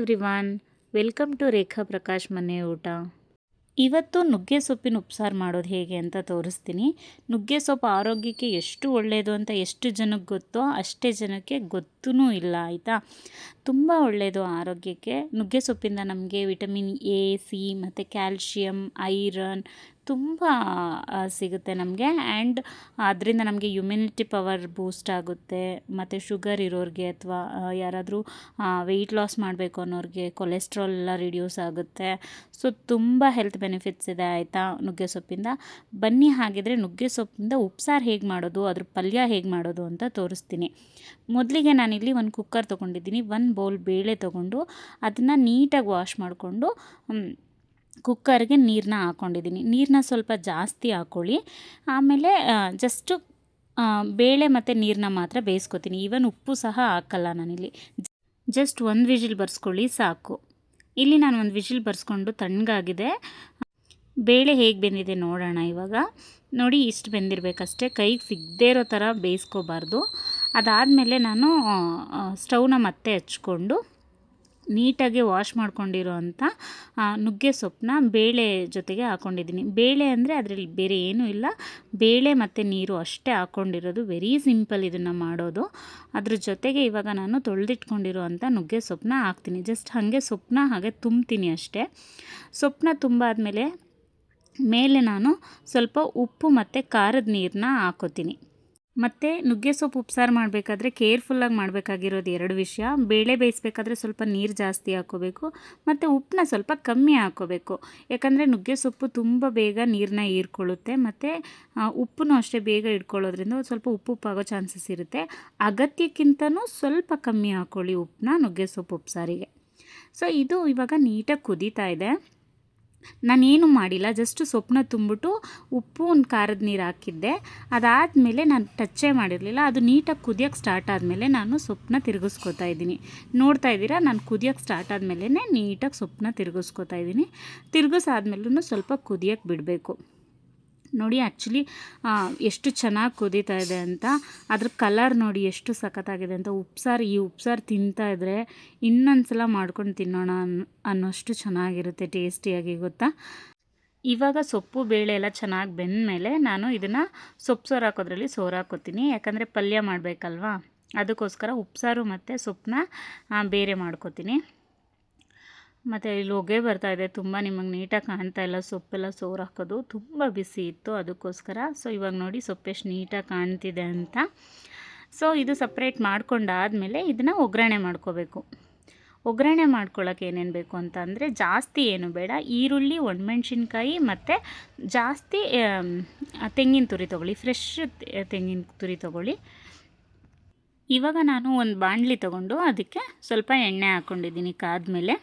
Everyone, welcome to ರೇಖಾ ಪ್ರಕಾಶ್ ಮನೆ ಊಟ. ಇವತ್ತು ನುಗ್ಗೆ ಸೊಪ್ಪಿನ ಉಪ್ಸಾರು ಮಾಡೋದು ಹೇಗೆ ಅಂತ ತೋರಿಸ್ತೀನಿ. ನುಗ್ಗೆ ಸೊಪ್ಪು ಆರೋಗ್ಯಕ್ಕೆ ಎಷ್ಟು ಒಳ್ಳೆಯದು ಅಂತ ಎಷ್ಟು ಜನಕ್ಕೆ ಗೊತ್ತೋ ಅಷ್ಟೇ ಜನಕ್ಕೆ ಗೊತ್ತೂ ಇಲ್ಲ ಆಯಿತಾ. ತುಂಬ ಒಳ್ಳೆಯದು ಆರೋಗ್ಯಕ್ಕೆ. ನುಗ್ಗೆ ಸೊಪ್ಪಿಂದ ನಮಗೆ ವಿಟಮಿನ್ ಎ, ಸಿ ಮತ್ತು ಕ್ಯಾಲ್ಶಿಯಂ, ಐರನ್ ತುಂಬ ಸಿಗುತ್ತೆ ನಮಗೆ. ಆ್ಯಂಡ್ ಅದರಿಂದ ನಮಗೆ ಇಮ್ಯುನಿಟಿ ಪವರ್ ಬೂಸ್ಟ್ ಆಗುತ್ತೆ. ಮತ್ತು ಶುಗರ್ ಇರೋರಿಗೆ ಅಥವಾ ಯಾರಾದರೂ ವೆಯ್ಟ್ ಲಾಸ್ ಮಾಡಬೇಕು ಅನ್ನೋರಿಗೆ ಕೊಲೆಸ್ಟ್ರಾಲ್ ಎಲ್ಲ ರಿಡ್ಯೂಸ್ ಆಗುತ್ತೆ. ಸೊ ತುಂಬ ಹೆಲ್ತ್ ಬೆನಿಫಿಟ್ಸ್ ಇದೆ ಆಯಿತಾ ನುಗ್ಗೆ ಸೊಪ್ಪಿಂದ. ಬನ್ನಿ ಹಾಗಿದ್ರೆ ನುಗ್ಗೆ ಸೊಪ್ಪಿಂದ ಉಪ್ಸಾರು ಹೇಗೆ ಮಾಡೋದು, ಅದ್ರ ಪಲ್ಯ ಹೇಗೆ ಮಾಡೋದು ಅಂತ ತೋರಿಸ್ತೀನಿ. ಮೊದಲಿಗೆ ನಾನಿಲ್ಲಿ ಒಂದು ಕುಕ್ಕರ್ ತೊಗೊಂಡಿದ್ದೀನಿ. 1 ಬೌಲ್ ಬೇಳೆ ತೊಗೊಂಡು ಅದನ್ನು ನೀಟಾಗಿ ವಾಶ್ ಮಾಡಿಕೊಂಡು ಕುಕ್ಕರ್ಗೆ ನೀರನ್ನ ಹಾಕ್ಕೊಂಡಿದ್ದೀನಿ. ನೀರನ್ನ ಸ್ವಲ್ಪ ಜಾಸ್ತಿ ಹಾಕ್ಕೊಳ್ಳಿ. ಆಮೇಲೆ ಜಸ್ಟು ಬೇಳೆ ಮತ್ತು ನೀರನ್ನ ಮಾತ್ರ ಬೇಯಿಸ್ಕೊತೀನಿ. ಈವನ್ ಉಪ್ಪು ಸಹ ಹಾಕಲ್ಲ ನಾನಿಲ್ಲಿ. ಜಸ್ಟ್ 1 ವಿಜಿಲ್ ಬರ್ಸ್ಕೊಳ್ಳಿ ಸಾಕು. ಇಲ್ಲಿ ನಾನು 1 ವಿಜಿಲ್ ಬರ್ಸ್ಕೊಂಡು ತಣ್ಣಗಾಗಿದೆ. ಬೇಳೆ ಹೇಗೆ ಬೆಂದಿದೆ ನೋಡೋಣ ಇವಾಗ. ನೋಡಿ, ಇಷ್ಟು ಬೆಂದಿರಬೇಕಷ್ಟೇ, ಕೈಗೆ ಸಿಗದೇ ಇರೋ ಥರ ಬೇಯಿಸ್ಕೋಬಾರ್ದು. ಅದಾದಮೇಲೆ ನಾನು ಸ್ಟವ್ನ ಮತ್ತೆ ಹಚ್ಕೊಂಡು ನೀಟಾಗಿ ವಾಶ್ ಮಾಡ್ಕೊಂಡಿರೋ ಅಂಥ ನುಗ್ಗೆ ಸೊಪ್ಪನ್ನ ಬೇಳೆ ಜೊತೆಗೆ ಹಾಕ್ಕೊಂಡಿದ್ದೀನಿ. ಬೇಳೆ ಅಂದರೆ ಅದರಲ್ಲಿ ಬೇರೆ ಏನೂ ಇಲ್ಲ, ಬೇಳೆ ಮತ್ತು ನೀರು ಅಷ್ಟೇ ಹಾಕ್ಕೊಂಡಿರೋದು. ವೆರಿ ಸಿಂಪಲ್ ಇದನ್ನು ಮಾಡೋದು. ಅದ್ರ ಜೊತೆಗೆ ಇವಾಗ ನಾನು ತೊಳೆದಿಟ್ಕೊಂಡಿರೋ ಅಂಥ ನುಗ್ಗೆ ಸೊಪ್ಪನ್ನ ಹಾಕ್ತೀನಿ. ಜಸ್ಟ್ ಹಾಗೆ ಸೊಪ್ಪನ್ನ ಹಾಗೆ ತುಂಬ್ತೀನಿ ಅಷ್ಟೇ. ಸೊಪ್ಪನ್ನ ತುಂಬಾದಮೇಲೆ ಮೇಲೆ ನಾನು ಸ್ವಲ್ಪ ಉಪ್ಪು ಮತ್ತು ಖಾರದ ನೀರನ್ನ ಹಾಕೋತೀನಿ. ಮತ್ತು ನುಗ್ಗೆ ಸೊಪ್ಪು ಉಪ್ಸಾರು ಮಾಡಬೇಕಾದ್ರೆ ಕೇರ್ಫುಲ್ಲಾಗಿ ಮಾಡಬೇಕಾಗಿರೋದು 2 ವಿಷಯ. ಬೇಳೆ ಬೇಯಿಸ್ಬೇಕಾದ್ರೆ ಸ್ವಲ್ಪ ನೀರು ಜಾಸ್ತಿ ಹಾಕ್ಕೋಬೇಕು ಮತ್ತು ಉಪ್ಪನ್ನ ಸ್ವಲ್ಪ ಕಮ್ಮಿ ಹಾಕ್ಕೋಬೇಕು. ಯಾಕಂದರೆ ನುಗ್ಗೆ ಸೊಪ್ಪು ತುಂಬ ಬೇಗ ನೀರನ್ನ ಹೀರ್ಕೊಳ್ಳುತ್ತೆ ಮತ್ತು ಉಪ್ಪನ್ನು ಅಷ್ಟೇ ಬೇಗ ಹಿಡ್ಕೊಳ್ಳೋದ್ರಿಂದ ಸ್ವಲ್ಪ ಉಪ್ಪಾಗೋ ಚಾನ್ಸಸ್ ಇರುತ್ತೆ. ಅಗತ್ಯಕ್ಕಿಂತನೂ ಸ್ವಲ್ಪ ಕಮ್ಮಿ ಹಾಕ್ಕೊಳ್ಳಿ ಉಪ್ಪನ್ನ ನುಗ್ಗೆ ಸೊಪ್ಪು ಉಪ್ಸಾರಿಗೆ. ಸೊ ಇದು ಇವಾಗ ನೀಟಾಗಿ ಕುದೀತಾ ಇದೆ. ನಾನೇನು ಮಾಡಿಲ್ಲ, ಜಸ್ಟ್ ಸೊಪ್ಪನ್ನ ತುಂಬಿಟ್ಟು ಉಪ್ಪು ಒಂದು ಖಾರದ ನೀರು ಹಾಕಿದ್ದೆ. ಅದಾದಮೇಲೆ ನಾನು ಟಚ್ಚೇ ಮಾಡಿರಲಿಲ್ಲ. ಅದು ನೀಟಾಗಿ ಕುದಿಯೋಕ್ಕೆ ಸ್ಟಾರ್ಟ್ ಆದಮೇಲೆ ನಾನು ಸೊಪ್ಪನ್ನ ತಿರುಗಿಸ್ಕೊತಾ ಇದ್ದೀನಿ. ನೋಡ್ತಾ ಇದ್ದೀರಾ, ನಾನು ಕುದಿಯೋಕ್ಕೆ ಸ್ಟಾರ್ಟ್ ಆದಮೇಲೆ ನೀಟಾಗಿ ಸೊಪ್ಪನ್ನ ತಿರುಗಿಸ್ಕೊತಾ ಇದ್ದೀನಿ. ತಿರುಗಿಸಾದ್ಮೇಲೂ ಸ್ವಲ್ಪ ಕುದಿಯೋಕ್ಕೆ ಬಿಡಬೇಕು. ನೋಡಿ, ಆ್ಯಕ್ಚುಲಿ ಎಷ್ಟು ಚೆನ್ನಾಗಿ ಕುದೀತಾ ಇದೆ ಅಂತ. ಅದ್ರ ಕಲರ್ ನೋಡಿ ಎಷ್ಟು ಸಖತ್ತಾಗಿದೆ ಅಂತ. ಈ ಉಪ್ಸಾರು ತಿಂತಾಯಿದ್ರೆ ಇನ್ನೊಂದು ಸಲ ಮಾಡ್ಕೊಂಡು ತಿನ್ನೋಣ ಅನ್ನೋಷ್ಟು ಚೆನ್ನಾಗಿರುತ್ತೆ, ಟೇಸ್ಟಿಯಾಗಿ, ಗೊತ್ತಾ. ಇವಾಗ ಸೊಪ್ಪು ಬೇಳೆ ಎಲ್ಲ ಚೆನ್ನಾಗಿ ಬೆಂದಮೇಲೆ ನಾನು ಇದನ್ನು ಸೊಪ್ಪು ಸೋರು ಹಾಕೋದ್ರಲ್ಲಿ ಸೋರು ಹಾಕೋತೀನಿ. ಯಾಕಂದರೆ ಪಲ್ಯ ಮಾಡಬೇಕಲ್ವಾ, ಅದಕ್ಕೋಸ್ಕರ ಉಪ್ಸಾರು ಮತ್ತು ಸೊಪ್ಪನ್ನ ಬೇರೆ ಮಾಡ್ಕೋತೀನಿ. ಮತ್ತು ಇಲ್ಲಿ ಹೊಗೆ ಬರ್ತಾಯಿದೆ ತುಂಬ, ನಿಮಗೆ ನೀಟಾಗಿ ಕಾಣ್ತಾ ಇಲ್ಲ. ಸೊಪ್ಪೆಲ್ಲ ಸೋರು ಹಾಕೋದು ತುಂಬ ಬಿಸಿ ಇತ್ತು, ಅದಕ್ಕೋಸ್ಕರ. ಸೊ ಇವಾಗ ನೋಡಿ ಸೊಪ್ಪು ಎಷ್ಟು ನೀಟಾಗಿ ಕಾಣ್ತಿದೆ ಅಂತ. ಸೊ ಇದು ಸಪ್ರೇಟ್ ಮಾಡ್ಕೊಂಡಾದಮೇಲೆ ಇದನ್ನು ಒಗ್ಗರಣೆ ಮಾಡ್ಕೋಬೇಕು. ಒಗ್ಗರಣೆ ಮಾಡ್ಕೊಳ್ಳೋಕೆ ಏನೇನು ಬೇಕು ಅಂತ ಅಂದರೆ ಜಾಸ್ತಿ ಏನು ಬೇಡ. ಈರುಳ್ಳಿ, ಒಣಮೆಣ್ಸಿನ್ಕಾಯಿ ಮತ್ತು ಜಾಸ್ತಿ ತೆಂಗಿನ ತುರಿ ತೊಗೊಳ್ಳಿ, ಫ್ರೆಶ್ ತೆಂಗಿನ ತುರಿ ತೊಗೊಳ್ಳಿ. ಇವಾಗ ನಾನು ಒಂದು ಬಾಣಲಿ ತೊಗೊಂಡು ಅದಕ್ಕೆ ಸ್ವಲ್ಪ ಎಣ್ಣೆ ಹಾಕ್ಕೊಂಡಿದ್ದೀನಿ. ಕಾದ್ಮೇಲೆ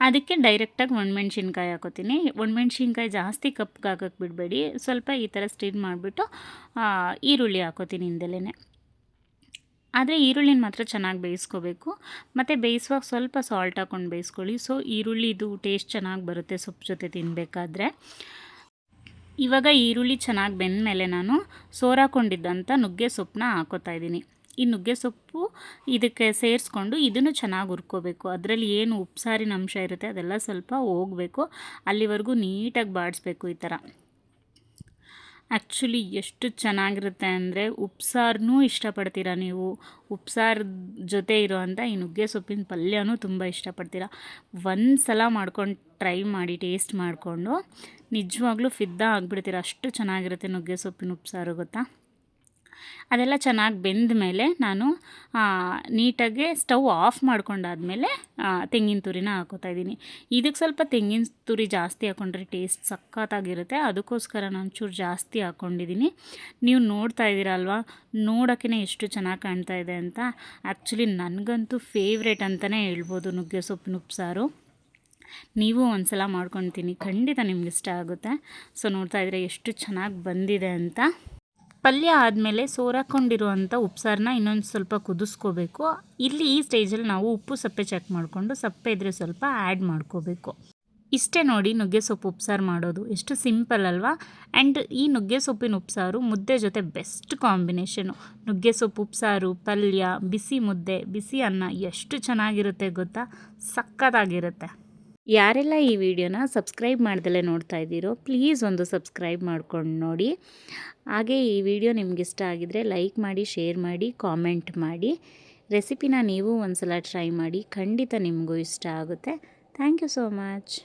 ಅದಕ್ಕೆ ಡೈರೆಕ್ಟಾಗಿ ಒಣಮೆಣ್ಸಿನ್ಕಾಯಿ ಹಾಕೋತೀನಿ. ಒಣಮೆಣ್ಸಿನ್ಕಾಯಿ ಜಾಸ್ತಿ ಕಪ್ಪಾಗಕ್ಕೆ ಬಿಡಬೇಡಿ. ಸ್ವಲ್ಪ ಈ ಥರ ಸ್ಟಿರ್ ಮಾಡಿಬಿಟ್ಟು ಈರುಳ್ಳಿ ಹಾಕೋತೀನಿ ಹಿಂದೆಲೇ. ಆದರೆ ಈರುಳ್ಳಿನ ಮಾತ್ರ ಚೆನ್ನಾಗಿ ಬೇಯಿಸ್ಕೋಬೇಕು. ಮತ್ತು ಬೇಯಿಸುವಾಗ ಸ್ವಲ್ಪ ಸಾಲ್ಟ್ ಹಾಕ್ಕೊಂಡು ಬೇಯಿಸ್ಕೊಳ್ಳಿ. ಸೊ ಈರುಳ್ಳಿದು ಟೇಸ್ಟ್ ಚೆನ್ನಾಗಿ ಬರುತ್ತೆ ಸೊಪ್ಪು ಜೊತೆ ತಿನ್ನಬೇಕಾದ್ರೆ. ಇವಾಗ ಈರುಳ್ಳಿ ಚೆನ್ನಾಗಿ ಬೆಂದಮೇಲೆ ನಾನು ಸೋರು ಹಾಕ್ಕೊಂಡಿದ್ದಂಥ ನುಗ್ಗೆ ಸೊಪ್ಪನ್ನ ಹಾಕೋತಾ ಇದ್ದೀನಿ. ಈ ನುಗ್ಗೆ ಸೊಪ್ಪು ಇದಕ್ಕೆ ಸೇರಿಸ್ಕೊಂಡು ಇದನ್ನು ಚೆನ್ನಾಗಿ ಹುರ್ಕೋಬೇಕು. ಅದರಲ್ಲಿ ಏನು ಉಪ್ಸಾರಿನ ಅಂಶ ಇರುತ್ತೆ ಅದೆಲ್ಲ ಸ್ವಲ್ಪ ಹೋಗಬೇಕು. ಅಲ್ಲಿವರೆಗೂ ನೀಟಾಗಿ ಬಾಡಿಸ್ಬೇಕು ಈ ಥರ. ಆ್ಯಕ್ಚುಲಿ ಎಷ್ಟು ಚೆನ್ನಾಗಿರುತ್ತೆ ಅಂದರೆ ಉಪ್ಸಾರನ್ನೂ ಇಷ್ಟಪಡ್ತೀರಾ ನೀವು. ಉಪ್ಸಾರು ಜೊತೆ ಇರೋವಂಥ ಈ ನುಗ್ಗೆ ಸೊಪ್ಪಿನ ಪಲ್ಯನೂ ತುಂಬ ಇಷ್ಟಪಡ್ತೀರಾ. ಒಂದು ಸಲ ಮಾಡ್ಕೊಂಡು ಟ್ರೈ ಮಾಡಿ, ಟೇಸ್ಟ್ ಮಾಡಿಕೊಂಡು ನಿಜವಾಗ್ಲೂ ಫಿದಾ ಆಗಿಬಿಡ್ತೀರ. ಅಷ್ಟು ಚೆನ್ನಾಗಿರುತ್ತೆ ನುಗ್ಗೆ ಸೊಪ್ಪಿನ ಉಪ್ಸಾರು, ಗೊತ್ತಾ. ಅದೆಲ್ಲ ಚೆನ್ನಾಗಿ ಬೆಂದ ಮೇಲೆ ನಾನು ನೀಟಾಗಿ ಸ್ಟವ್ ಆಫ್ ಮಾಡ್ಕೊಂಡಾದಮೇಲೆ ತೆಂಗಿನ ತುರಿನ ಹಾಕೋತಾ ಇದ್ದೀನಿ. ಇದಕ್ಕೆ ಸ್ವಲ್ಪ ತೆಂಗಿನ ತುರಿ ಜಾಸ್ತಿ ಹಾಕ್ಕೊಂಡ್ರೆ ಟೇಸ್ಟ್ ಸಖತ್ತಾಗಿರುತ್ತೆ. ಅದಕ್ಕೋಸ್ಕರ ನಾನು ಚೂರು ಜಾಸ್ತಿ ಹಾಕ್ಕೊಂಡಿದ್ದೀನಿ. ನೀವು ನೋಡ್ತಾ ಇದ್ದೀರಾ ಅಲ್ವಾ, ನೋಡೋಕ್ಕೇ ಎಷ್ಟು ಚೆನ್ನಾಗಿ ಕಾಣ್ತಾ ಇದೆ ಅಂತ. ಆ್ಯಕ್ಚುಲಿ ನನಗಂತೂ ಫೇವ್ರೇಟ್ ಅಂತಲೇ ಹೇಳ್ಬೋದು ನುಗ್ಗೆ ಸೊಪ್ಪಿನ ಉಪ್ಸಾರು. ನೀವು ಒಂದು ಸಲ ಮಾಡ್ಕೊತೀನಿ, ಖಂಡಿತ ನಿಮ್ಗೆ ಇಷ್ಟ ಆಗುತ್ತೆ. ಸೊ ನೋಡ್ತಾ ಇದ್ದೀರಾ ಎಷ್ಟು ಚೆನ್ನಾಗಿ ಬಂದಿದೆ ಅಂತ. ಪಲ್ಯ ಆದಮೇಲೆ ಸೋರಾಕೊಂಡಿರುವಂಥ ಉಪ್ಸಾರನ್ನ ಇನ್ನೊಂದು ಸ್ವಲ್ಪ ಕುದಿಸ್ಕೋಬೇಕು. ಇಲ್ಲಿ ಈ ಸ್ಟೇಜಲ್ಲಿ ನಾವು ಉಪ್ಪು ಸಪ್ಪೆ ಚೆಕ್ ಮಾಡಿಕೊಂಡು, ಸಪ್ಪೆ ಇದ್ದರೆ ಸ್ವಲ್ಪ ಆ್ಯಡ್ ಮಾಡ್ಕೋಬೇಕು. ಇಷ್ಟೇ ನೋಡಿ ನುಗ್ಗೆ ಸೊಪ್ಪು ಉಪ್ಸಾರು ಮಾಡೋದು. ಎಷ್ಟು ಸಿಂಪಲ್ ಅಲ್ವಾ? ಆ್ಯಂಡ್ ಈ ನುಗ್ಗೆ ಸೊಪ್ಪಿನ ಉಪ್ಸಾರು ಮುದ್ದೆ ಜೊತೆ ಬೆಸ್ಟ್ ಕಾಂಬಿನೇಷನು. ನುಗ್ಗೆ ಸೊಪ್ಪು ಉಪ್ಸಾರು, ಪಲ್ಯ, ಬಿಸಿ ಮುದ್ದೆ, ಬಿಸಿ ಅನ್ನ ಎಷ್ಟು ಚೆನ್ನಾಗಿರುತ್ತೆ ಗೊತ್ತಾ? ಸಕ್ಕತ್ತಾಗಿರುತ್ತೆ. ಯಾರೆಲ್ಲ ಈ ವಿಡಿಯೋನ ಸಬ್ಸ್ಕ್ರೈಬ್ ಮಾಡ್ದಲೇ ನೋಡ್ತಾ ಇದ್ದೀರೋ ಪ್ಲೀಸ್ ಒಂದು ಸಬ್ಸ್ಕ್ರೈಬ್ ಮಾಡ್ಕೊಂಡು ನೋಡಿ. ಹಾಗೆ ಈ ವಿಡಿಯೋ ನಿಮಗಿಷ್ಟ ಆಗಿದರೆ ಲೈಕ್ ಮಾಡಿ, ಶೇರ್ ಮಾಡಿ, ಕಾಮೆಂಟ್ ಮಾಡಿ. ರೆಸಿಪಿನ ನೀವು ಒಂದು ಸಲ ಟ್ರೈ ಮಾಡಿ, ಖಂಡಿತ ನಿಮಗೂ ಇಷ್ಟ ಆಗುತ್ತೆ. Thank you so much.